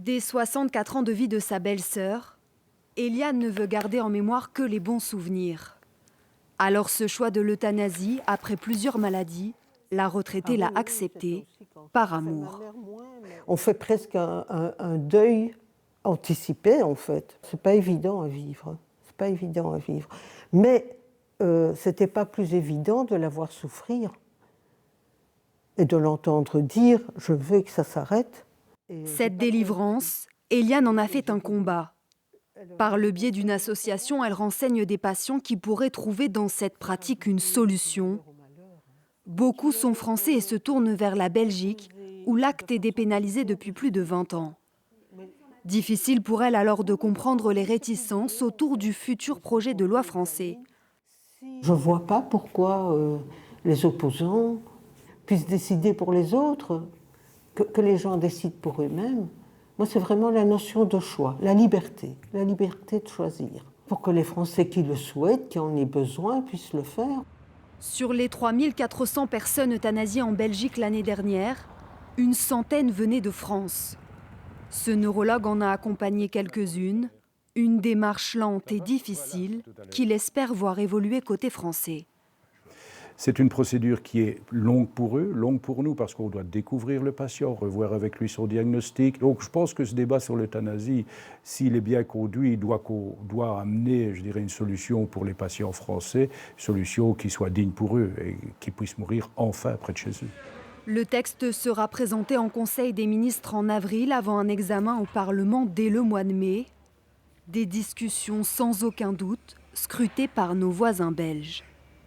Des 64 ans de vie de sa belle-sœur, Eliane ne veut garder en mémoire que les bons souvenirs. Alors ce choix de l'euthanasie, après plusieurs maladies, la retraitée l'a accepté par amour. On fait presque un deuil anticipé, en fait. C'est pas évident à vivre. C'est pas évident à vivre. Mais c'était pas plus évident de la voir souffrir et de l'entendre dire « je veux que ça s'arrête ». Cette délivrance, Eliane en a fait un combat. Par le biais d'une association, elle renseigne des patients qui pourraient trouver dans cette pratique une solution. Beaucoup sont français et se tournent vers la Belgique, où l'acte est dépénalisé depuis plus de 20 ans. Difficile pour elle alors de comprendre les réticences autour du futur projet de loi français. Je ne vois pas pourquoi les opposants puissent décider pour les autres, que les gens décident pour eux-mêmes. Moi, c'est vraiment la notion de choix, la liberté de choisir. Pour que les Français qui le souhaitent, qui en aient besoin, puissent le faire. Sur les 3400 personnes euthanasiées en Belgique l'année dernière, une centaine venaient de France. Ce neurologue en a accompagné quelques-unes, une démarche lente et difficile qu'il espère voir évoluer côté français. C'est une procédure qui est longue pour eux, longue pour nous, parce qu'on doit découvrir le patient, revoir avec lui son diagnostic. Donc je pense que ce débat sur l'euthanasie, s'il est bien conduit, doit amener, je dirais, une solution pour les patients français, une solution qui soit digne pour eux et qui puissent mourir enfin près de chez eux. Le texte sera présenté en Conseil des ministres en avril avant un examen au Parlement dès le mois de mai. Des discussions sans aucun doute scrutées par nos voisins belges.